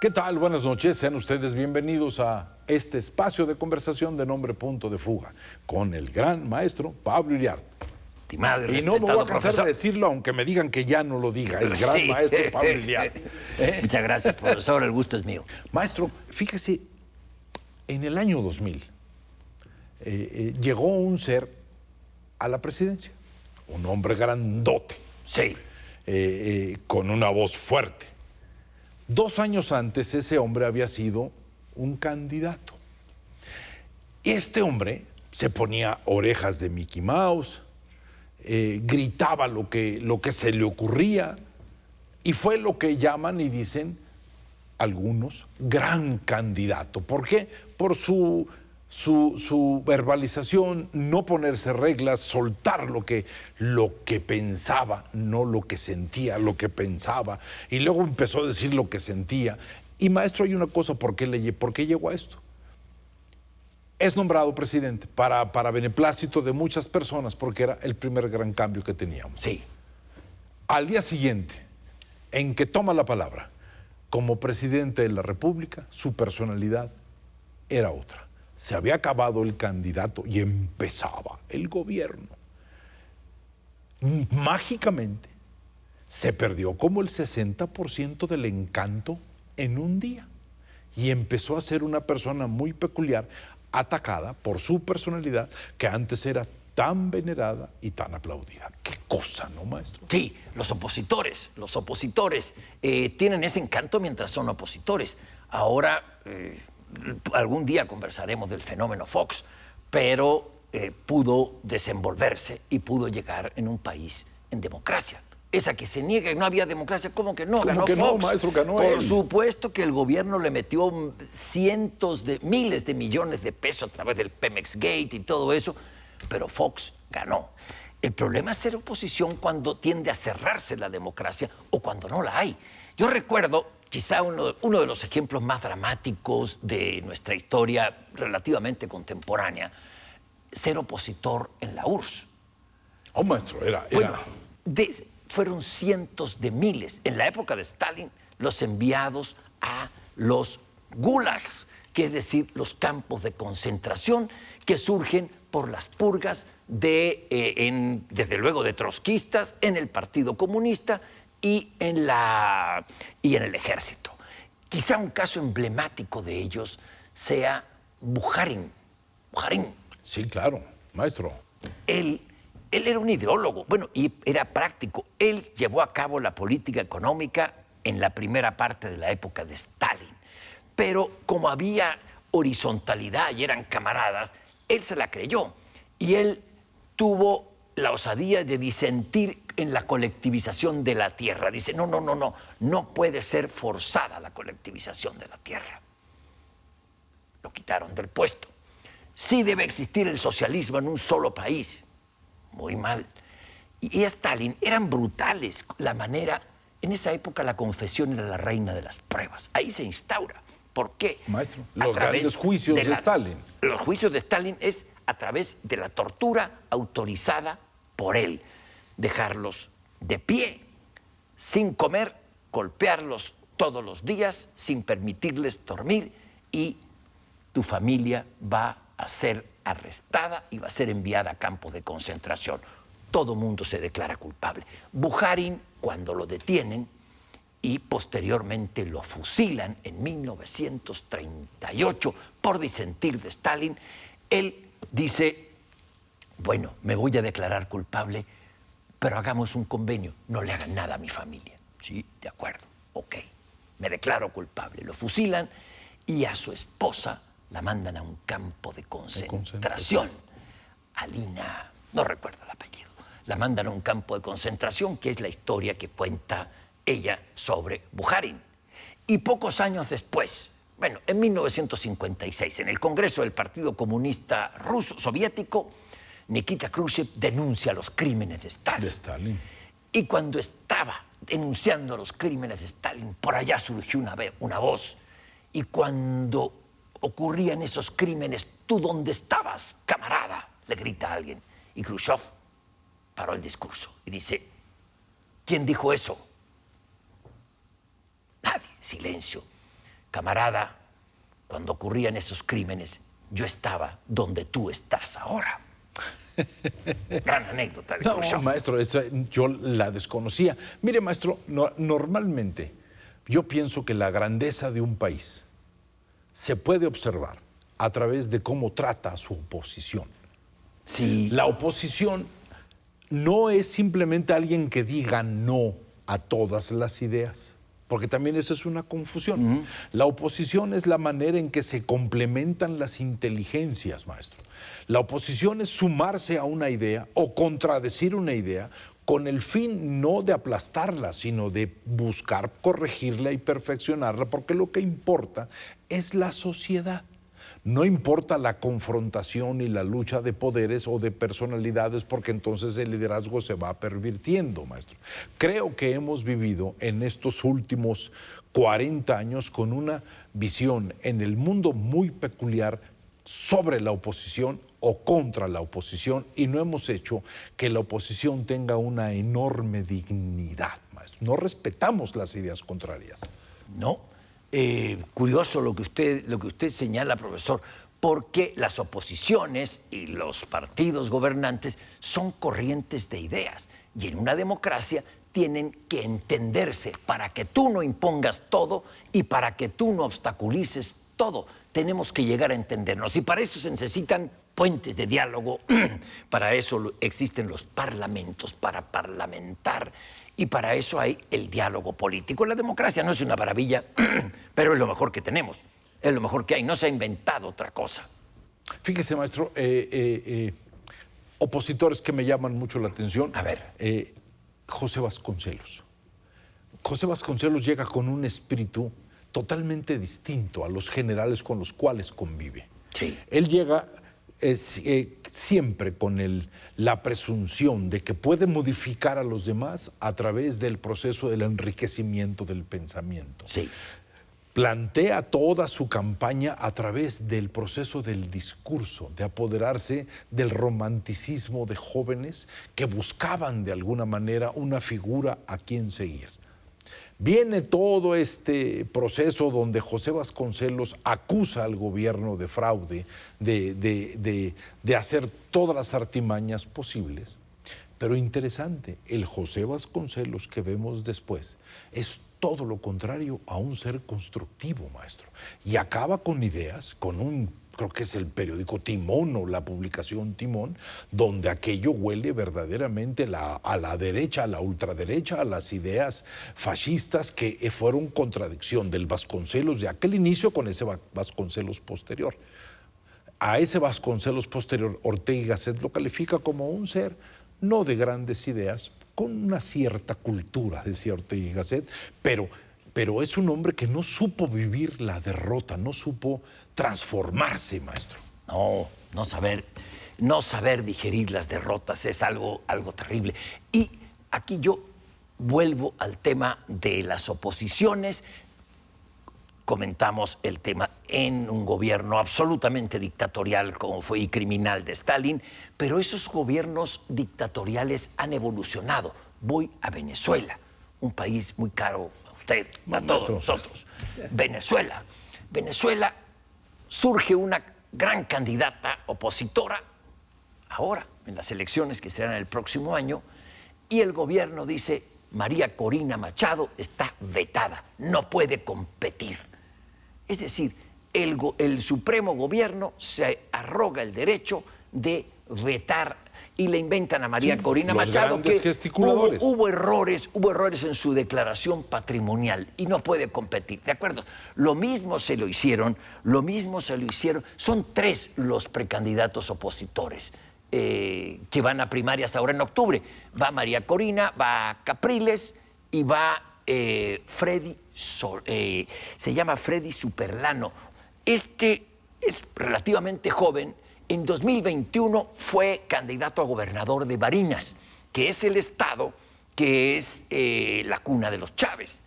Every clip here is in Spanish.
¿Qué tal? Buenas noches. Sean ustedes bienvenidos a este espacio de conversación de nombre Punto de Fuga con el gran maestro Pablo Iriart. Estimado Y no me voy a cansar de decirlo, aunque me digan que ya no lo diga, el gran maestro Pablo Iriart. Muchas gracias, profesor, el gusto es mío. Maestro, fíjese, en el año 2000 llegó un ser a la presidencia, un hombre grandote, Sí. con una voz fuerte. 2 años antes ese hombre había sido un candidato. Este hombre se ponía orejas de Mickey Mouse, gritaba lo que se le ocurría y fue lo que llaman y dicen algunos gran candidato. ¿Por qué? Por su verbalización, no ponerse reglas, soltar lo que pensaba, no lo que sentía, lo que pensaba, y luego empezó a decir lo que sentía. Y maestro, hay una cosa, ¿por qué llegó a esto? Es nombrado presidente para beneplácito de muchas personas, porque era el primer gran cambio que teníamos. Sí. Al día siguiente, en que toma la palabra como presidente de la República, su personalidad era otra. Se había acabado el candidato y empezaba el gobierno. Mágicamente se perdió como el 60% del encanto en un día y empezó a ser una persona muy peculiar, atacada por su personalidad que antes era tan venerada y tan aplaudida. Qué cosa, ¿no, maestro? Sí, los opositores tienen ese encanto mientras son opositores. Ahora, algún día conversaremos del fenómeno Fox, pero pudo desenvolverse y pudo llegar en un país en democracia. Esa que se niega que no había democracia, ¿cómo que no? ¿Cómo ganó que Fox. no, maestro? Ganó Por él. supuesto que el gobierno le metió miles de millones de pesos a través del Pemex Gate y todo eso, pero Fox ganó. El problema es ser oposición cuando tiende a cerrarse la democracia o cuando no la hay. Yo recuerdo quizá uno de los ejemplos más dramáticos de nuestra historia relativamente contemporánea, ser opositor en la URSS. Oh, maestro, era... Bueno, fueron cientos de miles, en la época de Stalin, los enviados a los gulags, que es decir, los campos de concentración que surgen por las purgas desde luego de trotskistas en el Partido Comunista y en el ejército. Quizá un caso emblemático de ellos sea Bukharin. Sí, claro, maestro. Él era un ideólogo, bueno, y era práctico. Él llevó a cabo la política económica en la primera parte de la época de Stalin. Pero como había horizontalidad y eran camaradas, él se la creyó. Y él tuvo la osadía de disentir en la colectivización de la tierra. Dice, no puede ser forzada la colectivización de la tierra. Lo quitaron del puesto. Sí debe existir el socialismo en un solo país. Muy mal. Y Stalin eran brutales. La manera, en esa época la confesión era la reina de las pruebas. Ahí se instaura. ¿Por qué? Maestro, los grandes juicios de Stalin. Los juicios de Stalin es a través de la tortura autorizada por él. Dejarlos de pie, sin comer, golpearlos todos los días, sin permitirles dormir, y tu familia va a ser arrestada y va a ser enviada a campos de concentración. Todo mundo se declara culpable. Bukharin, cuando lo detienen y posteriormente lo fusilan en 1938 por disentir de Stalin, él dice, bueno, me voy a declarar culpable, pero hagamos un convenio, no le hagan nada a mi familia. Sí, de acuerdo, ok, me declaro culpable. Lo fusilan y a su esposa la mandan a un campo de concentración. Alina, no recuerdo el apellido. La mandan a un campo de concentración, que es la historia que cuenta ella sobre Bukharin. Y pocos años después, bueno, en 1956, en el Congreso del Partido Comunista Ruso Soviético, Nikita Khrushchev denuncia los crímenes de Stalin. Y cuando estaba denunciando los crímenes de Stalin, por allá surgió una voz. Y cuando ocurrían esos crímenes, ¿tú dónde estabas, camarada?, le grita a alguien. Y Khrushchev paró el discurso y dice, ¿quién dijo eso? Nadie, silencio. camarada, cuando ocurrían esos crímenes, yo estaba donde tú estás ahora. Gran anécdota de Khrushchev. No, maestro, esa yo la desconocía. Mire, maestro, normalmente yo pienso que la grandeza de un país se puede observar a través de cómo trata a su oposición. Sí. La oposición no es simplemente alguien que diga no a todas las ideas, porque también eso es una confusión. La oposición es la manera en que se complementan las inteligencias, maestro. La oposición es sumarse a una idea o contradecir una idea con el fin no de aplastarla, sino de buscar corregirla y perfeccionarla, porque lo que importa es la sociedad. No importa la confrontación y la lucha de poderes o de personalidades, porque entonces el liderazgo se va pervirtiendo, maestro. Creo que hemos vivido en estos últimos 40 años con una visión en el mundo muy peculiar sobre la oposición o contra la oposición, y no hemos hecho que la oposición tenga una enorme dignidad, maestro. No respetamos las ideas contrarias. No. Curioso lo que usted señala, profesor, porque las oposiciones y los partidos gobernantes son corrientes de ideas, y en una democracia tienen que entenderse para que tú no impongas todo y para que tú no obstaculices todo. Tenemos que llegar a entendernos, y para eso se necesitan puentes de diálogo. Para eso existen los parlamentos, para parlamentar, y para eso hay el diálogo político. La democracia no es una maravilla, pero es lo mejor que tenemos, es lo mejor que hay, no se ha inventado otra cosa. Fíjese, maestro, opositores que me llaman mucho la atención. A ver. José Vasconcelos. José Vasconcelos llega con un espíritu totalmente distinto a los generales con los cuales convive. Sí. Él llega siempre con la presunción de que puede modificar a los demás a través del proceso del enriquecimiento del pensamiento. Sí. Plantea toda su campaña a través del proceso del discurso, de apoderarse del romanticismo de jóvenes que buscaban de alguna manera una figura a quien seguir. Viene todo este proceso donde José Vasconcelos acusa al gobierno de fraude, de hacer todas las artimañas posibles. Pero interesante, el José Vasconcelos que vemos después es todo lo contrario a un ser constructivo, maestro. Y acaba con ideas, creo que es el periódico Timón o la publicación Timón, donde aquello huele verdaderamente a la derecha, a la ultraderecha, a las ideas fascistas que fueron contradicción del Vasconcelos de aquel inicio con ese Vasconcelos posterior. A ese Vasconcelos posterior, Ortega y Gasset lo califica como un ser no de grandes ideas, con una cierta cultura, decía Ortega y Gasset, pero es un hombre que no supo vivir la derrota, no supo transformarse, maestro. No saber digerir las derrotas es algo terrible. Y aquí yo vuelvo al tema de las oposiciones. Comentamos el tema en un gobierno absolutamente dictatorial como fue y criminal de Stalin, pero esos gobiernos dictatoriales han evolucionado. Voy a Venezuela, un país muy caro a usted, a todos nosotros. Venezuela surge una gran candidata opositora ahora en las elecciones que serán el próximo año, y el gobierno dice: María Corina Machado está vetada, no puede competir. Es decir, el Supremo Gobierno se arroga el derecho de vetar, y le inventan a María Corina Machado que hubo errores en su declaración patrimonial y no puede competir, ¿de acuerdo? Lo mismo se lo hicieron, son 3 los precandidatos opositores que van a primarias ahora en octubre. Va María Corina, va Capriles y va se llama Freddy Superlano. Este es relativamente joven. En 2021 fue candidato a gobernador de Barinas, que es el estado que es la cuna de los Chávez.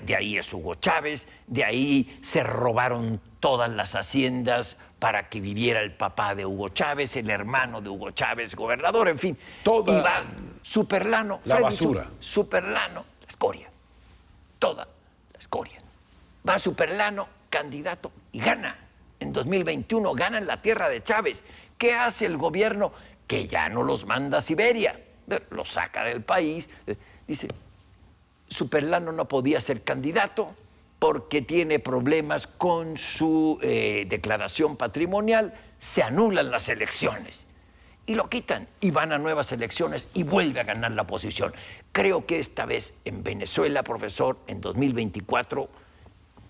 De ahí es Hugo Chávez, de ahí se robaron todas las haciendas para que viviera el papá de Hugo Chávez, el hermano de Hugo Chávez, gobernador, en fin. Toda y va Superlano, la basura. Superlano, la escoria. Toda la escoria. Va Superlano, candidato, y gana. En 2021 gana en la tierra de Chávez. ¿Qué hace el gobierno? Que ya no los manda a Siberia, los saca del país. Dice, Superlano no podía ser candidato porque tiene problemas con su declaración patrimonial, se anulan las elecciones y lo quitan y van a nuevas elecciones y vuelve a ganar la oposición. Creo que esta vez en Venezuela, profesor, en 2024,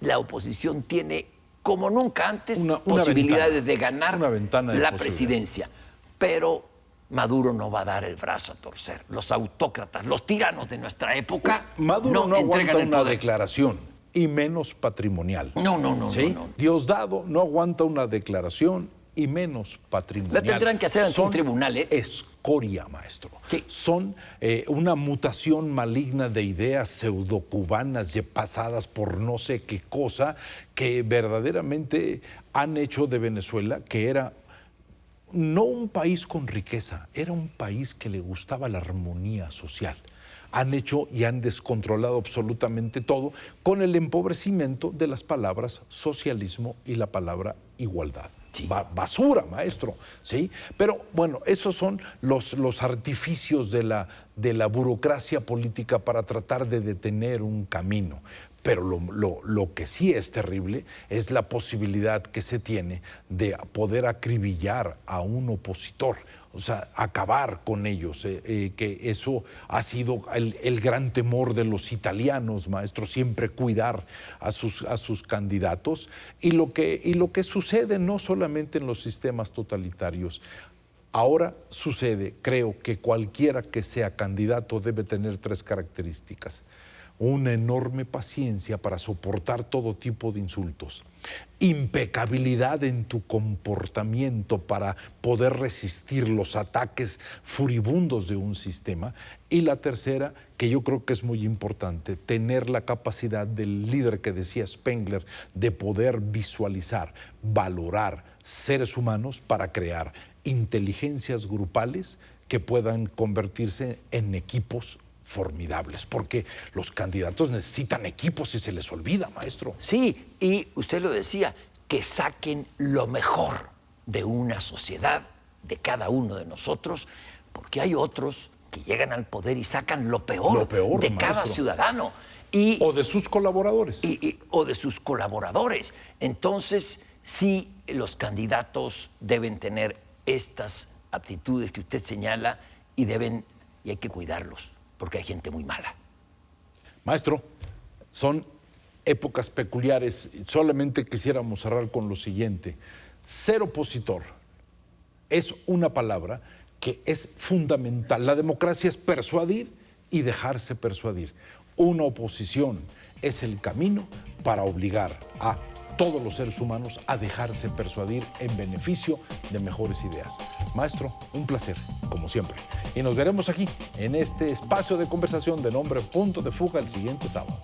la oposición tiene, como nunca antes, posibilidades de ganar la presidencia. Pero Maduro no va a dar el brazo a torcer. Los autócratas, los tiranos de nuestra época, Maduro no aguanta una declaración, y menos patrimonial. No. Diosdado no aguanta una declaración, y menos patrimonial. La tendrán que hacer ante un tribunal, ¿eh? Escoria, maestro. Sí. Son una mutación maligna de ideas pseudocubanas pasadas por no sé qué cosa, que verdaderamente han hecho de Venezuela, que era no un país con riqueza, era un país que le gustaba la armonía social. Han hecho y han descontrolado absolutamente todo con el empobrecimiento de las palabras socialismo y la palabra igualdad. Sí. Basura, maestro, ¿sí? Pero bueno, esos son los artificios de la burocracia política para tratar de detener un camino. Pero lo que sí es terrible es la posibilidad que se tiene de poder acribillar a un opositor, o sea, acabar con ellos, que eso ha sido el gran temor de los italianos, maestro, siempre cuidar a sus candidatos. Y lo que sucede no solamente en los sistemas totalitarios, ahora sucede, creo que cualquiera que sea candidato debe tener 3 características. Una enorme paciencia para soportar todo tipo de insultos, impecabilidad en tu comportamiento para poder resistir los ataques furibundos de un sistema, y la tercera, que yo creo que es muy importante, tener la capacidad del líder que decía Spengler de poder visualizar, valorar seres humanos para crear inteligencias grupales que puedan convertirse en equipos formidables, porque los candidatos necesitan equipos y se les olvida, maestro. Sí, y usted lo decía, que saquen lo mejor de una sociedad, de cada uno de nosotros, porque hay otros que llegan al poder y sacan lo peor de maestro, cada ciudadano. O de sus colaboradores. O de sus colaboradores. Entonces, sí, los candidatos deben tener estas aptitudes que usted señala y hay que cuidarlos, porque hay gente muy mala. Maestro, son épocas peculiares. Solamente quisiéramos cerrar con lo siguiente. Ser opositor es una palabra que es fundamental. La democracia es persuadir y dejarse persuadir. Una oposición es el camino para obligar a todos los seres humanos a dejarse persuadir en beneficio de mejores ideas. Maestro, un placer, como siempre. Y nos veremos aquí, en este espacio de conversación de nombre Punto de Fuga, el siguiente sábado.